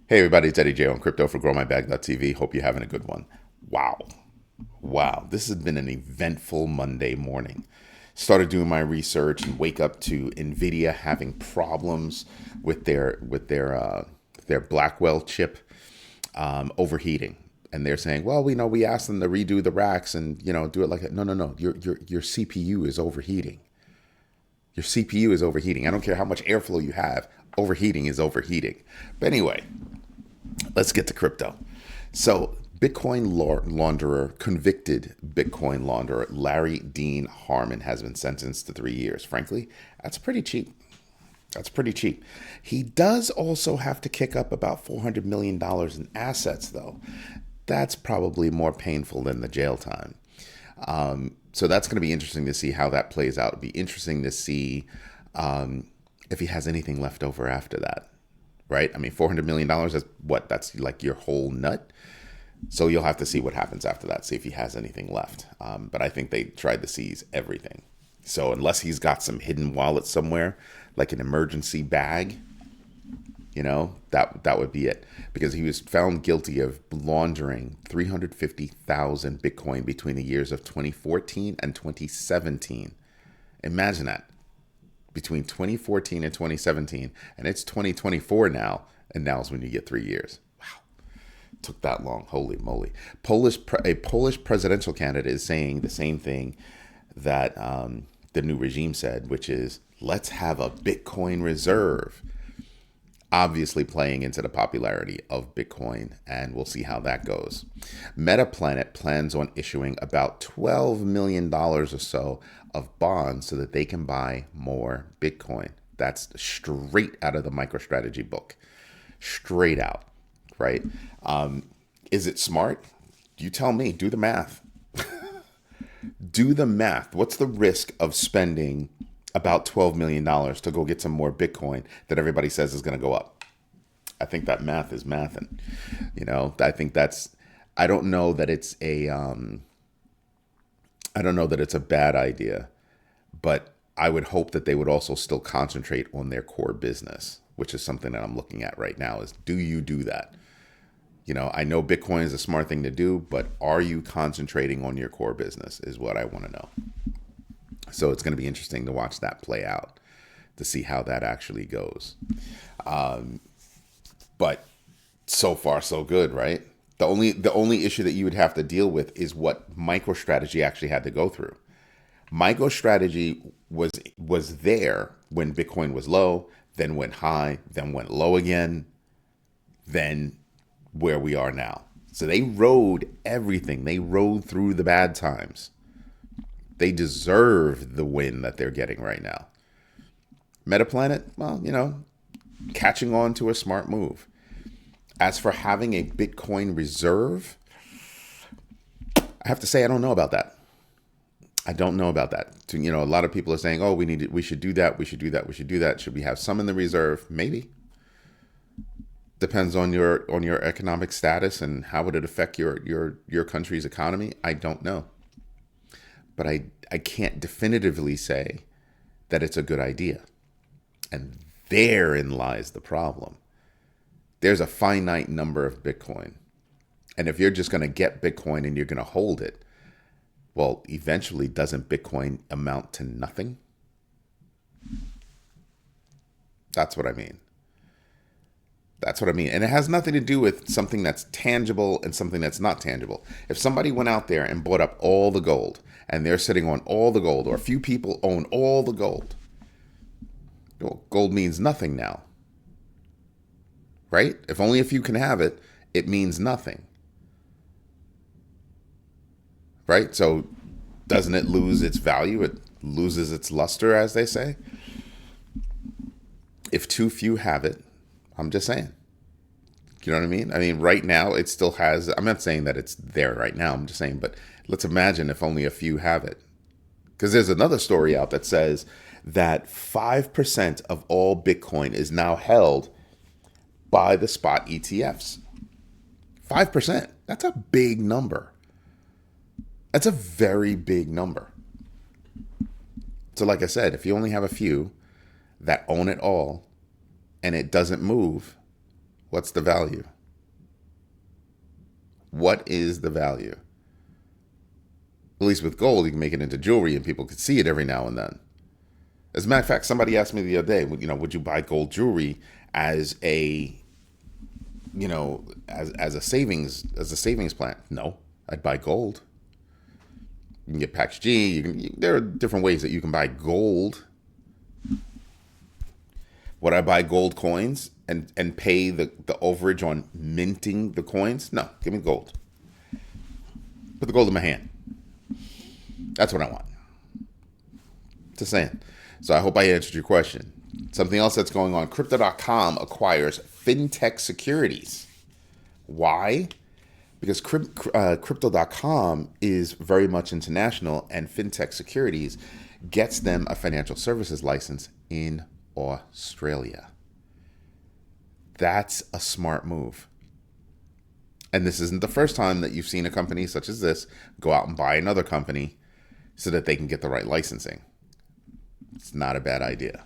Hey everybody, it's Eddie J on Crypto for GrowMyBag.tv. Hope you're having a good one. Wow. Wow. This has been an eventful Monday morning. Started doing my research and wake up to Nvidia having problems with their Blackwell chip overheating. And they're saying, well, we asked them to redo the racks and do it like that. No. Your CPU is overheating. Your CPU is overheating. I don't care how much airflow you have. Overheating is overheating. But anyway, let's get to crypto. So, convicted Bitcoin launderer Larry Dean Harmon has been sentenced to 3 years. Frankly, that's pretty cheap. That's pretty cheap. He does also have to kick up about $400 million in assets, though. That's probably more painful than the jail time. So that's going to be interesting to see how that plays out. It'll be interesting to see if he has anything left over after that, right? I mean, $400 million, that's what? That's like your whole nut. So you'll have to see what happens after that, see if he has anything left. But I think they tried to seize everything. So unless he's got some hidden wallet somewhere, like an emergency bag, that would be it. Because he was found guilty of laundering 350,000 Bitcoin between the years of 2014 and 2017. Imagine that. Between 2014 and 2017, and it's 2024 now, and now's when you get 3 years. Wow, took that long. Holy moly! A Polish presidential candidate is saying the same thing that the new regime said, which is let's have a Bitcoin reserve. Obviously playing into the popularity of Bitcoin, and we'll see how that goes. Metaplanet plans on issuing about $12 million or so of bonds so that they can buy more Bitcoin. That's straight out of the MicroStrategy book. Straight out, right? Is it smart? You tell me. Do the math. Do the math. What's the risk of spending about $12 million to go get some more Bitcoin that everybody says is going to go up? I think that math is mathing. I think I don't know that it's a bad idea, but I would hope that they would also still concentrate on their core business, which is something that I'm looking at right now is, do you do that? I know Bitcoin is a smart thing to do, but are you concentrating on your core business is what I want to know. So it's going to be interesting to watch that play out, to see how that actually goes. But so far, so good, right? The only issue that you would have to deal with is what MicroStrategy actually had to go through. MicroStrategy was there when Bitcoin was low, then went high, then went low again, then where we are now. So they rode everything. They rode through the bad times. They deserve the win that they're getting right now. Metaplanet, well, catching on to a smart move. As for having a Bitcoin reserve, I have to say I don't know about that. I don't know about that. A lot of people are saying, "Oh, we should do that. We should do that. We should do that. Should we have some in the reserve? Maybe. Depends on your economic status and how would it affect your country's economy. I don't know. But I can't definitively say that it's a good idea. And therein lies the problem. There's a finite number of Bitcoin. And if you're just going to get Bitcoin and you're going to hold it, well, eventually doesn't Bitcoin amount to nothing? That's what I mean. That's what I mean. And it has nothing to do with something that's tangible and something that's not tangible. If somebody went out there and bought up all the gold and they're sitting on all the gold, or a few people own all the gold, well, gold means nothing now. Right? If only a few can have it, it means nothing. Right? So doesn't it lose its value? It loses its luster, as they say. If too few have it, I'm just saying. You know what I mean? I mean, right now it still has, I'm not saying that it's there right now. I'm just saying, but let's imagine if only a few have it. Because there's another story out that says that 5% of all Bitcoin is now held by the spot ETFs. 5%. That's a big number. That's a very big number. So like I said, if you only have a few that own it all and it doesn't move, What's the value? What is the value? At least with gold, you can make it into jewelry and people could see it every now and then. As a matter of fact, somebody asked me the other day, would you buy gold jewelry as a, as a savings plan? No, I'd buy gold. You can get Pax G. There are different ways that you can buy gold. Would I buy gold coins and pay the overage on minting the coins? No, give me gold. Put the gold in my hand. That's what I want. Just saying. So I hope I answered your question. Something else that's going on. Crypto.com acquires Fintek Securities. Why? Because Crypto.com is very much international, and Fintek Securities gets them a financial services license in Australia. That's a smart move. And this isn't the first time that you've seen a company such as this go out and buy another company so that they can get the right licensing. It's not a bad idea.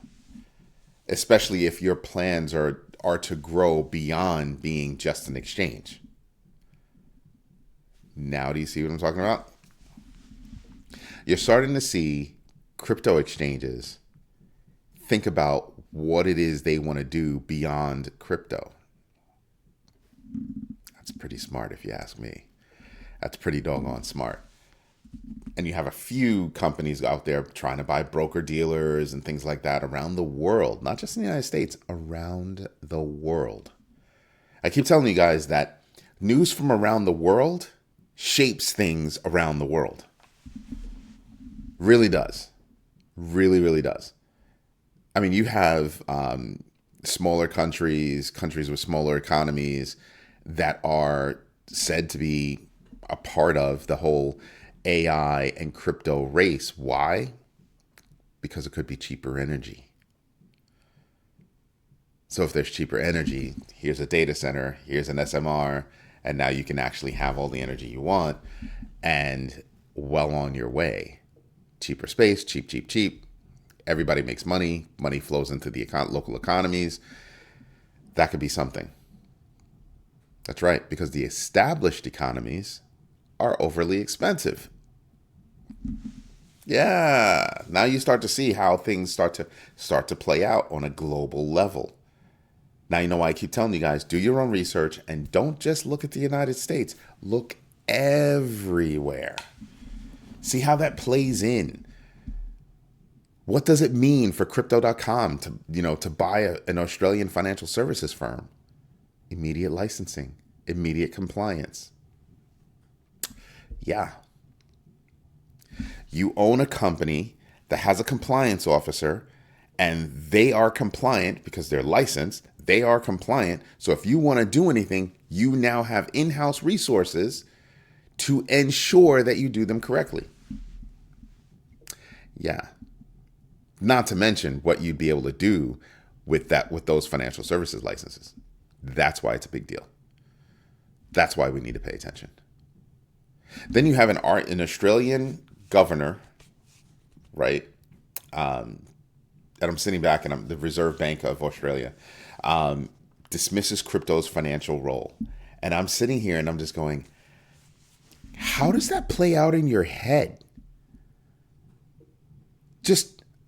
Especially if your plans are to grow beyond being just an exchange. Now do you see what I'm talking about? You're starting to see crypto exchanges think about what it is they want to do beyond crypto. That's pretty smart if you ask me. That's pretty doggone smart. And you have a few companies out there trying to buy broker dealers and things like that around the world, not just in the United States, around the world. I keep telling you guys that news from around the world shapes things around the world. Really does. Really, really does. I mean, you have smaller countries with smaller economies that are said to be a part of the whole AI and crypto race. Why? Because it could be cheaper energy. So if there's cheaper energy, here's a data center, here's an SMR, and now you can actually have all the energy you want and well on your way. Cheaper space, cheap. Everybody makes money. Money flows into the local economies. That could be something. That's right, because the established economies are overly expensive. Yeah, now you start to see how things start to play out on a global level. Now you know why I keep telling you guys, do your own research and don't just look at the United States. Look everywhere. See how that plays in. What does it mean for Crypto.com to buy an Australian financial services firm? Immediate licensing, immediate compliance. Yeah. You own a company that has a compliance officer and they are compliant because they're licensed. They are compliant. So if you want to do anything, you now have in-house resources to ensure that you do them correctly. Yeah. Not to mention what you'd be able to do with those financial services licenses. That's why it's a big deal. That's why we need to pay attention. Then you have an Australian governor, right? And I'm sitting back and the Reserve Bank of Australia dismisses crypto's financial role. And I'm sitting here and I'm just going, how does that play out in your head?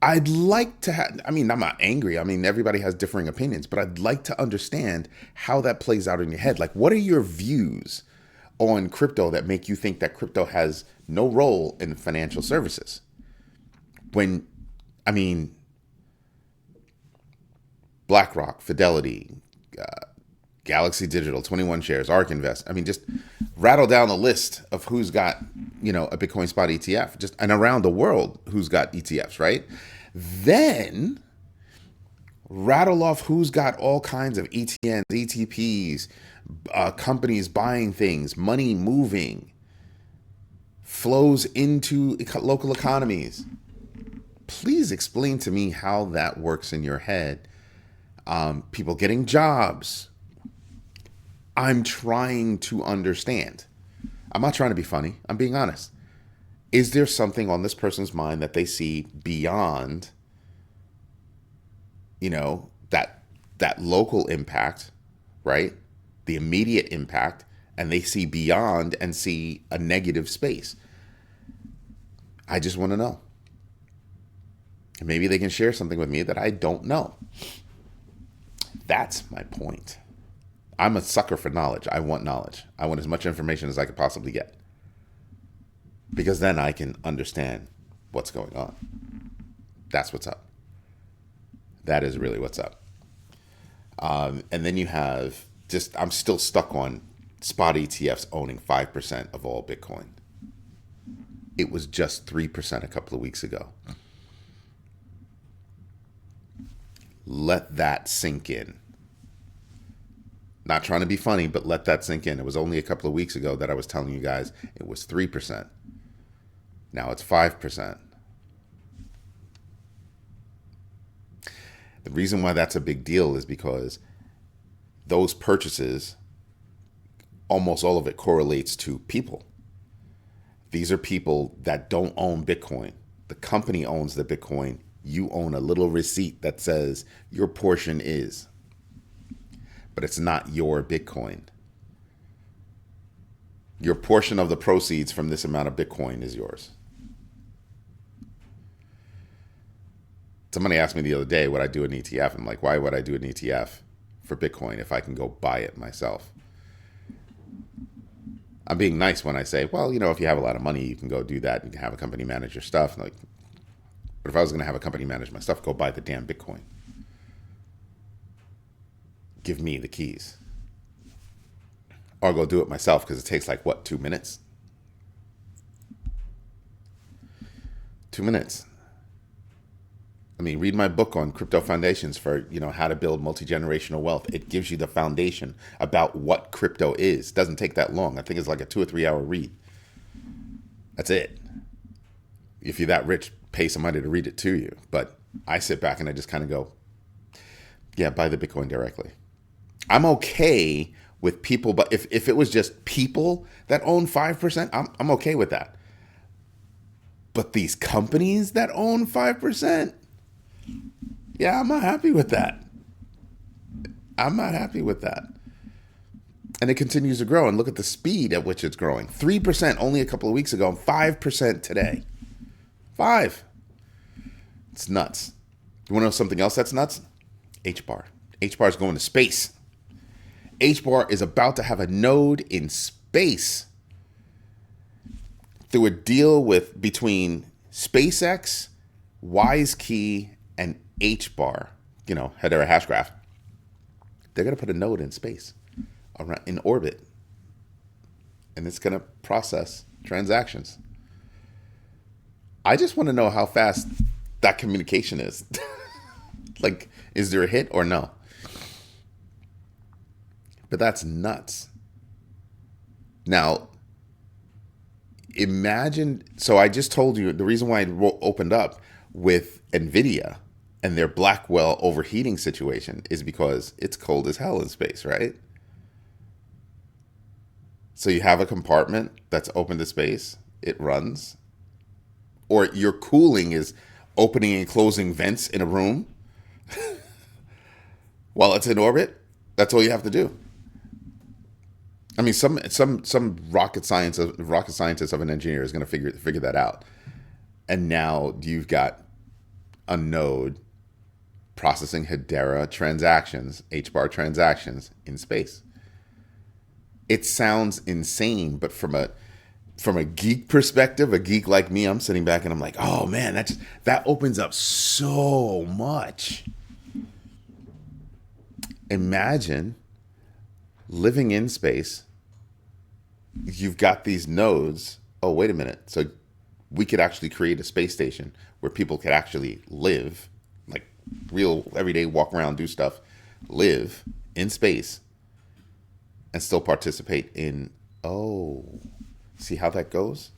I'd like to I'm not angry. Everybody has differing opinions, but I'd like to understand how that plays out in your head. Like, what are your views on crypto that make you think that crypto has no role in financial services? BlackRock, Fidelity, Galaxy Digital, 21 Shares, ARK Invest. Just rattle down the list of who's got, a Bitcoin spot ETF, and around the world who's got ETFs, right? Then rattle off who's got all kinds of ETNs, ETPs, companies buying things, money moving, flows into local economies. Please explain to me how that works in your head. People getting jobs. I'm trying to understand. I'm not trying to be funny. I'm being honest. Is there something on this person's mind that they see beyond, that local impact, right? The immediate impact, and they see beyond and see a negative space. I just want to know. Maybe they can share something with me that I don't know. That's my point. I'm a sucker for knowledge. I want knowledge. I want as much information as I could possibly get. Because then I can understand what's going on. That's what's up. That is really what's up. And then you have I'm still stuck on spot ETFs owning 5% of all Bitcoin. It was just 3% a couple of weeks ago. Let that sink in. Not trying to be funny, but let that sink in. It was only a couple of weeks ago that I was telling you guys it was 3%. Now it's 5%. The reason why that's a big deal is because those purchases, almost all of it correlates to people. These are people that don't own Bitcoin. The company owns the Bitcoin. You own a little receipt that says your portion is, but it's not your Bitcoin. Your portion of the proceeds from this amount of Bitcoin is yours. Somebody asked me the other day, would I do an ETF? I'm like, why would I do an ETF for Bitcoin if I can go buy it myself? I'm being nice when I say, well, if you have a lot of money, you can go do that. You can have a company manage your stuff. Like, but if I was going to have a company manage my stuff, go buy the damn Bitcoin. Give me the keys. Or go do it myself because it takes 2 minutes? 2 minutes. I mean, read my book on crypto foundations for, how to build multi-generational wealth. It gives you the foundation about what crypto is. It doesn't take that long. I think it's like a 2 or 3 hour read. That's it. If you're that rich, pay somebody to read it to you. But I sit back and I just kind of go, yeah, buy the Bitcoin directly. I'm okay with people, but if it was just people that own 5%, I'm okay with that. But these companies that own 5%, yeah, I'm not happy with that. I'm not happy with that. And it continues to grow. And look at the speed at which it's growing. 3% only a couple of weeks ago, and 5% today. 5. It's nuts. You want to know something else that's nuts? HBAR. HBAR is going to space. HBAR is about to have a node in space through a deal between SpaceX, WiseKey, and HBAR, Hedera Hashgraph. They're going to put a node in space, in orbit, and it's going to process transactions. I just want to know how fast that communication is. Is there a hit or no? But that's nuts. Now, imagine, so I just told you the reason why it opened up with NVIDIA and their Blackwell overheating situation is because it's cold as hell in space, right? So you have a compartment that's open to space, it runs, or your cooling is opening and closing vents in a room while it's in orbit. That's all you have to do. I mean, some rocket scientist of an engineer is going to figure that out. And now you've got a node processing Hedera transactions, HBAR transactions in space. It sounds insane, but from a geek perspective, a geek like me, I'm sitting back and I'm like, oh man, that opens up so much. Imagine living in space. You've got these nodes. Oh, wait a minute. So we could actually create a space station where people could actually live, like real everyday walk around, do stuff, live in space and still participate in, see how that goes?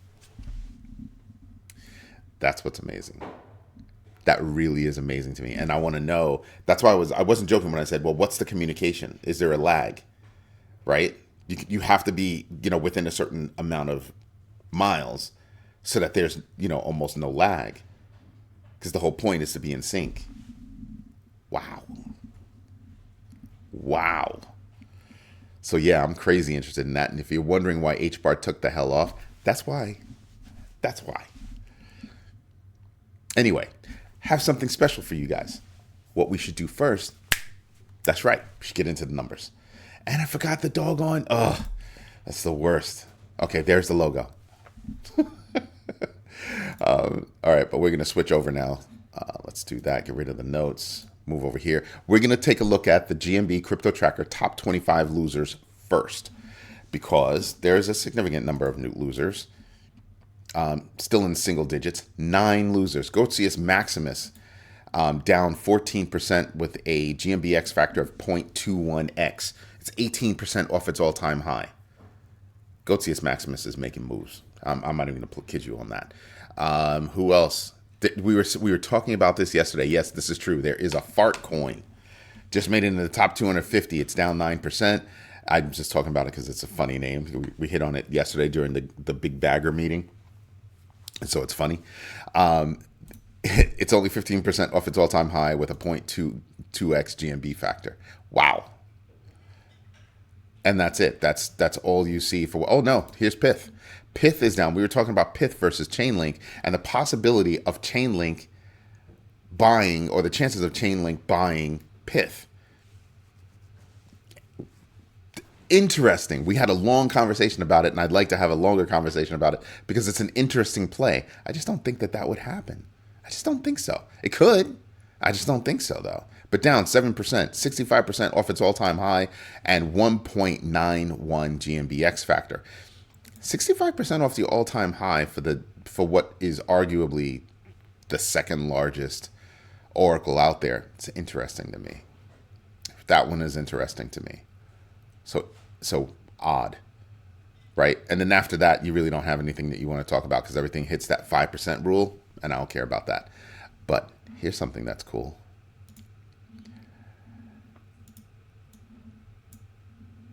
That's what's amazing. That really is amazing to me. And I want to know, that's why I wasn't joking when I said, well, what's the communication? Is there a lag? Right? You have to be, within a certain amount of miles so that there's, almost no lag. Because the whole point is to be in sync. Wow. So yeah, I'm crazy interested in that. And if you're wondering why HBAR took the hell off, that's why. That's why. Anyway, have something special for you guys. What we should do first, that's right, we should get into the numbers. And I forgot the doggone, that's the worst. Okay, there's the logo. All right, but we're going to switch over now. Let's do that. Get rid of the notes. Move over here. We're going to take a look at the GMB Crypto Tracker top 25 losers first, because there's a significant number of new losers. Still in single digits. 9 losers. Gotius Maximus down 14% with a GMBX factor of 0.21x. It's 18% off its all-time high. Gotius Maximus is making moves. I'm not even going to kid you on that. Who else? We were talking about this yesterday. Yes, this is true. There is a fart coin. Just made it into the top 250. It's down 9%. I'm just talking about it because it's a funny name. We hit on it yesterday during the big bagger meeting. And so it's funny. It's only 15% off its all-time high with a 0.22x GMB factor. Wow. And that's it. That's all you see for. Oh no, here's Pith. Pith is down. We were talking about Pith versus Chainlink and the possibility of Chainlink buying, or the chances of Chainlink buying Pith. Interesting. We had a long conversation about it, and I'd like to have a longer conversation about it because it's an interesting play. I just don't think that would happen. I just don't think so. It could. I just don't think so, though. But down 7%, 65% off its all-time high, and 1.91 GMBX factor. 65% off the all-time high for what is arguably the second largest oracle out there. It's interesting to me. That one is interesting to me. So odd, right? And then after that, you really don't have anything that you want to talk about because everything hits that 5% rule, and I don't care about that. But here's something that's cool.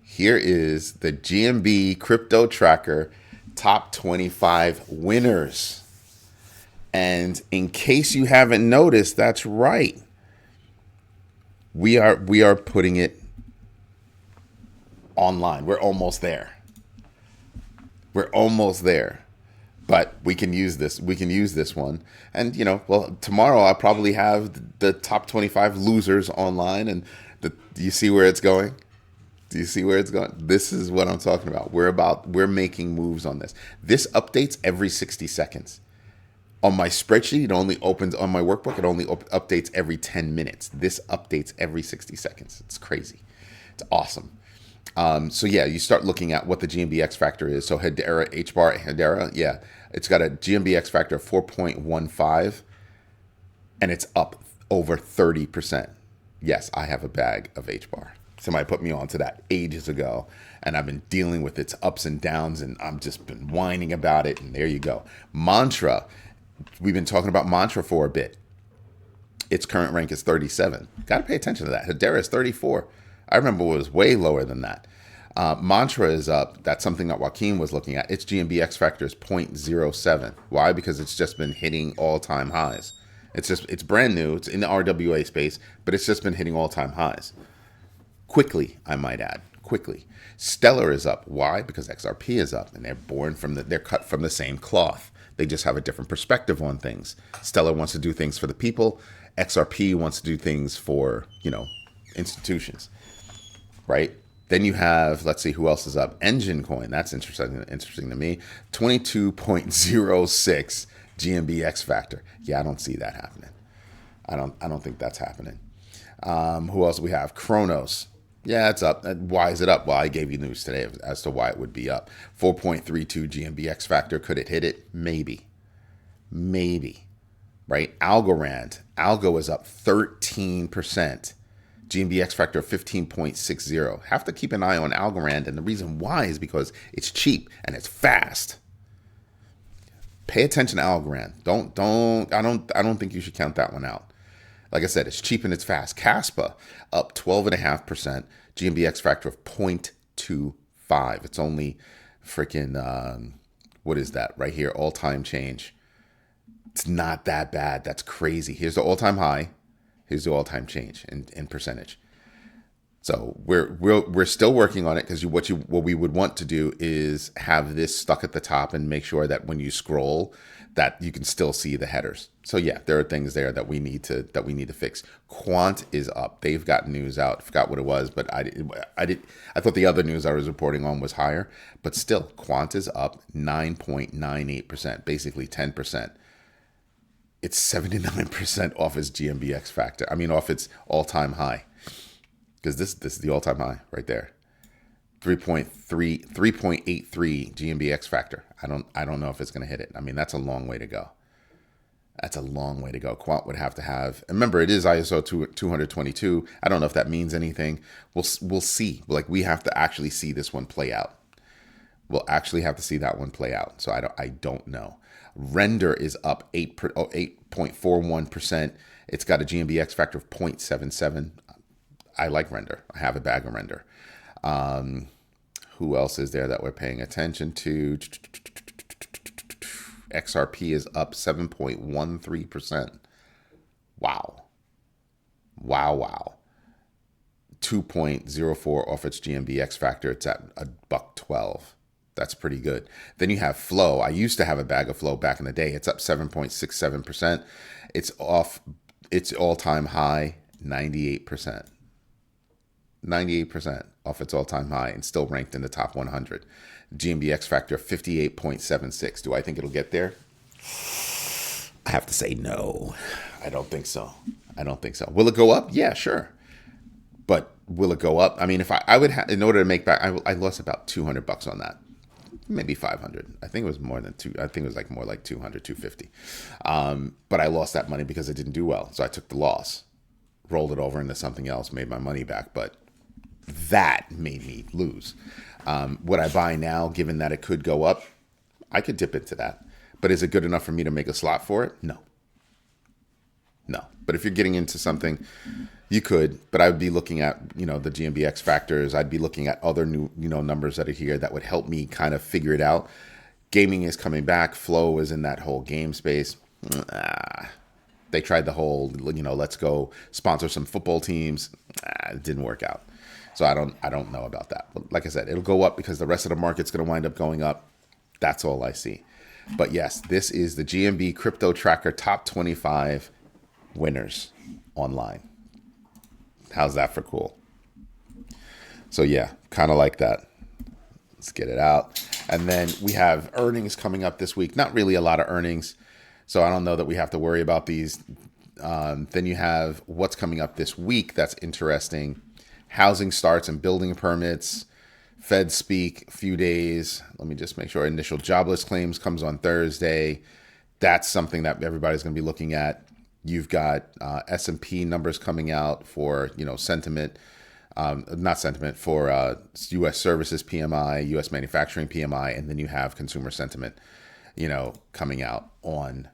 Here is the GMB Crypto Tracker top 25 winners. And in case you haven't noticed, that's right. We are putting it online. We're almost there. We're almost there. But we can use this. We can use this one. And, tomorrow I'll probably have the top 25 losers online. And do you see where it's going? Do you see where it's going? This is what I'm talking about. We're making moves on this. This updates every 60 seconds. On my spreadsheet, it only opens, on my workbook, it only updates every 10 minutes. This updates every 60 seconds. It's crazy. It's awesome. So yeah, you start looking at what the GMBX factor is. So Hedera, HBAR, Hedera, yeah, it's got a GMBX factor of 4.15, and it's up over 30%. Yes, I have a bag of HBAR. Somebody put me onto that ages ago, and I've been dealing with its ups and downs, and I've just been whining about it, and there you go. Mantra, we've been talking about Mantra for a bit. Its current rank is 37. Got to pay attention to that. Hedera is 34. I remember it was way lower than that. Mantra is up. That's something that Joaquin was looking at. Its GMBX factor is 0.07. Why? Because it's just been hitting all-time highs. It's brand new. It's in the RWA space, but it's just been hitting all-time highs. Quickly, I might add. Quickly. Stellar is up. Why? Because XRP is up, and they're cut from the same cloth. They just have a different perspective on things. Stellar wants to do things for the people. XRP wants to do things for, institutions. Right? Then you have, let's see who else is up. Engine Coin, that's interesting to me. 22.06 GMBX factor. Yeah, I don't see that happening. I don't think that's happening. Who else do we have? Kronos. Yeah, it's up. Why is it up? Well, I gave you news today as to why it would be up. 4.32 GMBX factor. Could it hit it? Maybe. Right? Algorand. Algo is up 13%. GMBX factor of 15.60. Have to keep an eye on Algorand, and the reason why is because it's cheap and it's fast. Pay attention to Algorand. I don't think you should count that one out. Like I said, it's cheap and it's fast. Caspa up 12.5%. GMBX factor of 0.25. It's only freaking what is that right here? All-time change. It's not that bad. That's crazy. Here's the all-time high. Here's the all-time change in percentage. So we're still working on it because what we would want to do is have this stuck at the top and make sure that when you scroll, that you can still see the headers. So yeah, there are things there that we need to fix. Quant is up. They've got news out. I forgot what it was, but I thought the other news I was reporting on was higher, but still, Quant is up 9.98%, basically 10%. It's 79% off its GMBX factor. I mean, off its all-time high. Because this is the all-time high right there. 3.83 GMBX factor. I don't know if it's going to hit it. I mean, that's a long way to go. That's a long way to go. Quant would have to have. Remember, it is ISO 222. I don't know if that means anything. We'll see. Like, we have to actually see this one play out. We'll actually have to see that one play out. So I don't know. Render is up 8.41%. It's got a GMBX factor of 0.77. I like Render. I have a bag of Render. Who else is there that we're paying attention to? XRP is up 7.13%. Wow. 2.04 off its GMBX factor. It's at $1.12. That's pretty good. Then you have Flow. I used to have a bag of Flow back in the day. It's up 7.67%. It's off its all-time high, 98%. 98% off its all-time high and still ranked in the top 100. GMBX factor 58.76. Do I think it'll get there? I have to say no. I don't think so. Will it go up? Yeah, sure. But will it go up? I mean, if I would in order to make back, I lost about $200 on that. Maybe 500. I think it was more than two. I think it was like more like 200, 250. But I lost that money because it didn't do well. So I took the loss, rolled it over into something else, made my money back. But that made me lose. Would I buy now, given that it could go up? I could dip into that. But is it good enough for me to make a slot for it? No. But if you're getting into something, you could. But I would be looking at, the GMBX factors. I'd be looking at other new, numbers that are here that would help me kind of figure it out. Gaming is coming back. Flow is in that whole game space. They tried the whole, let's go sponsor some football teams. It didn't work out. So I don't know about that. But like I said, it'll go up because the rest of the market's going to wind up going up. That's all I see. But yes, this is the GMB Crypto Tracker Top 25 winners online. How's that for cool? So yeah, kind of like that. Let's get it out. And then we have earnings coming up this week. Not really a lot of earnings, so I don't know that we have to worry about these. Then you have what's coming up this week that's interesting. Housing starts and building permits. Fed speak, a few days. Let me just make sure. Initial jobless claims comes on Thursday. That's something that everybody's going to be looking at. You've got S&P numbers coming out for, sentiment, not sentiment, for U.S. services PMI, U.S. manufacturing PMI, and then you have consumer sentiment, coming out on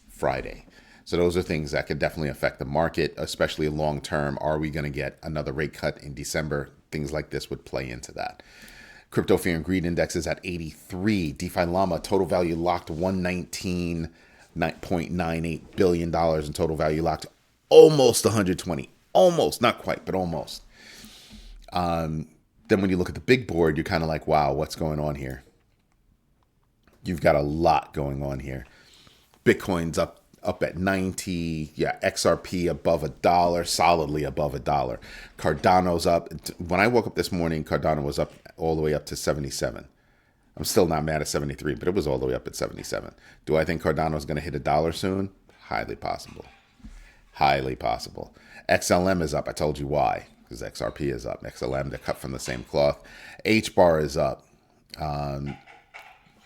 Friday. So those are things that could definitely affect the market, especially long term. Are we going to get another rate cut in December? Things like this would play into that. Crypto Fear and Greed Index is at 83. DeFi Llama total value locked 119.98 billion dollars in total value locked, almost 120, almost, not quite, but almost. Then when you look at the big board, you're kind of like, wow, what's going on here? You've got a lot going on here. Bitcoin's up at 90. Yeah, XRP above $1, solidly above $1. Cardano's up. When I woke up this morning, Cardano was up all the way up to 77. I'm still not mad at 73, but it was all the way up at 77. Do I think Cardano's going to hit $1 soon? Highly possible. Highly possible. XLM is up. I told you why, because XRP is up. XLM, they're cut from the same cloth. HBAR is up.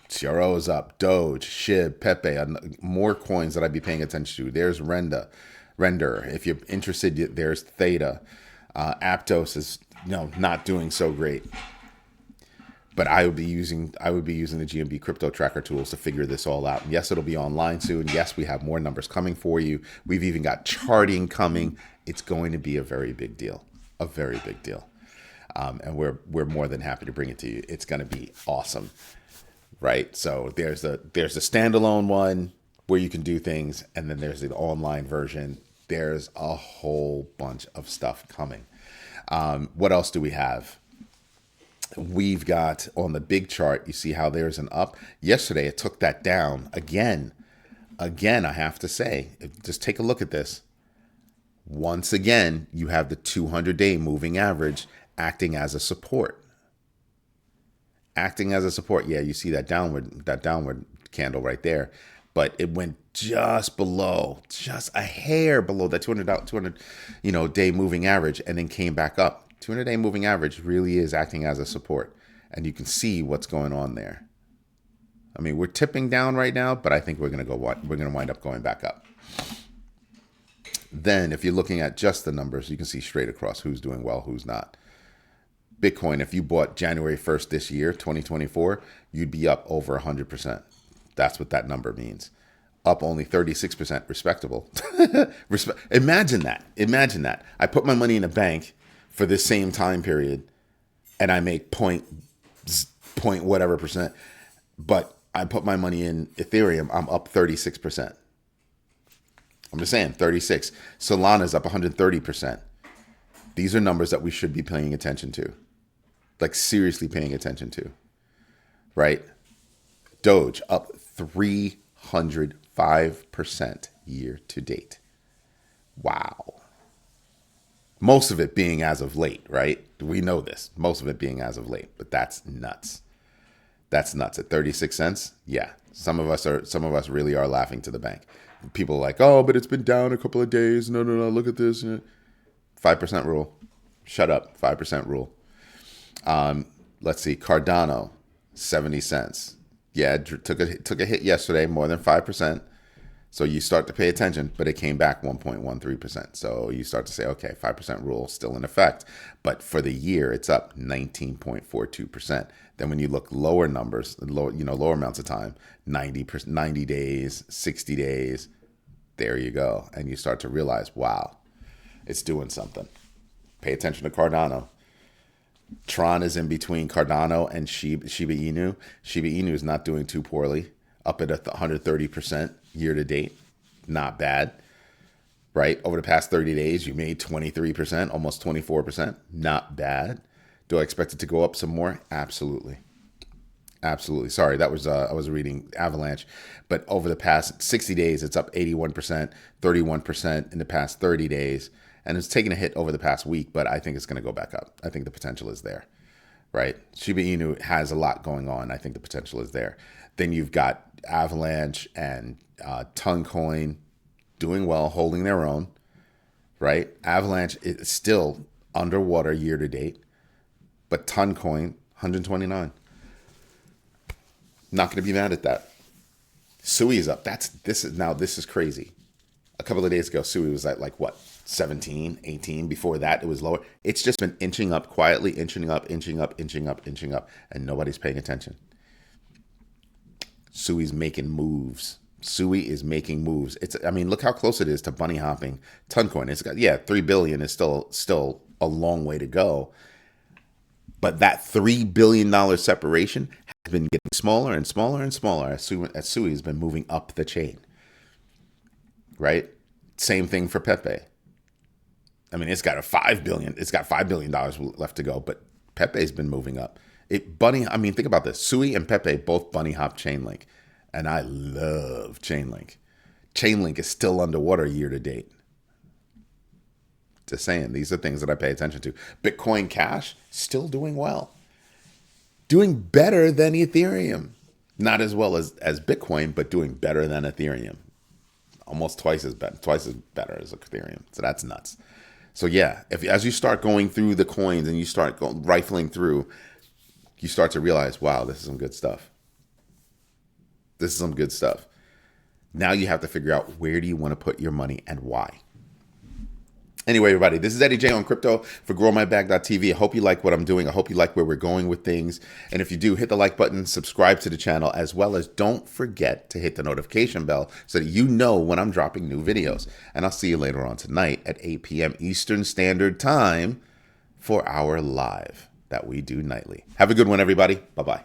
CRO is up. Doge, SHIB, Pepe, more coins that I'd be paying attention to. There's Render. If you're interested, there's Theta. Aptos is not doing so great. But I would be using the GMB crypto tracker tools to figure this all out. Yes, it'll be online soon. Yes, we have more numbers coming for you. We've even got charting coming. It's going to be a very big deal. A very big deal. And we're more than happy to bring it to you. It's going to be awesome. Right? So there's the standalone one where you can do things, and then there's the online version. There's a whole bunch of stuff coming. What else do we have? We've got on the big chart, you see how there's an up. Yesterday, it took that down again. Again, I have to say, just take a look at this. Once again, you have the 200-day moving average acting as a support. Acting as a support. Yeah, you see that downward candle right there. But it went just below, just a hair below that 200 day moving average, and then came back up. 200-day moving average really is acting as a support, and you can see what's going on there. I mean, we're tipping down right now, but I think we're going to wind up going back up. Then, if you're looking at just the numbers, you can see straight across who's doing well, who's not. Bitcoin, if you bought January 1st this year, 2024, you'd be up over 100%. That's what that number means. Up only 36%, respectable. Imagine that. Imagine that. I put my money in a bank for this same time period, and I make point whatever percent, but I put my money in Ethereum, I'm up 36%. I'm just saying, 36. Solana's up 130%. These are numbers that we should be paying attention to, like seriously paying attention to, right? Doge up 305% year to date. Wow. Most of it being as of late, right? We know this. Most of it being as of late, but that's nuts. That's nuts. At 36 cents, yeah. Some of us really are laughing to the bank. People are like, oh, but it's been down a couple of days. No, look at this. 5% rule. Shut up. 5% rule. Let's see. Cardano, 70 cents. Yeah, it took a hit yesterday, more than 5%. So you start to pay attention, but it came back 1.13%. So you start to say, okay, 5% rule still in effect. But for the year, it's up 19.42%. Then when you look lower numbers, lower amounts of time, 90 days, 60 days, there you go. And you start to realize, wow, it's doing something. Pay attention to Cardano. Tron is in between Cardano and Shiba Inu. Shiba Inu is not doing too poorly, up at 130% year to date. Not bad, right? Over the past 30 days, you made 23%, almost 24%. Not bad. Do I expect it to go up some more? Absolutely. Absolutely. Sorry, that was I was reading Avalanche. But over the past 60 days, it's up 81%, 31% in the past 30 days. And it's taken a hit over the past week, but I think it's going to go back up. I think the potential is there, right? Shiba Inu has a lot going on. I think the potential is there. Then you've got Avalanche and Toncoin doing well, holding their own, right? Avalanche is still underwater year to date, but Toncoin, 129. Not going to be mad at that. Sui is up. This is crazy. A couple of days ago, Sui was at like what? 17, 18. Before that, it was lower. It's just been inching up quietly, inching up, and nobody's paying attention. Sui's making moves. Sui is making moves. Look how close it is to bunny hopping Toncoin. It's got, 3 billion is still a long way to go. But that $3 billion separation has been getting smaller and smaller and smaller as Sui has been moving up the chain. Right? Same thing for Pepe. It's got $5 billion left to go, but Pepe's been moving up. Think about this. Sui and Pepe both bunny hop Chainlink, and I love Chainlink. Chainlink is still underwater year to date. Just saying, these are things that I pay attention to. Bitcoin Cash still doing well, doing better than Ethereum. Not as well as Bitcoin, but doing better than Ethereum. Almost twice as better as Ethereum. So that's nuts. So yeah, as you start going through the coins and you start rifling through, you start to realize, wow, this is some good stuff. Now you have to figure out, where do you want to put your money and why? Anyway, everybody, this is Eddie J on crypto for growmybag.tv. I hope you like what I'm doing. I hope you like where we're going with things. And if you do, hit the like button, subscribe to the channel, as well as don't forget to hit the notification bell so that you know when I'm dropping new videos. And I'll see you later on tonight at 8 p.m. Eastern Standard Time for our live that we do nightly. Have a good one, everybody. Bye-bye.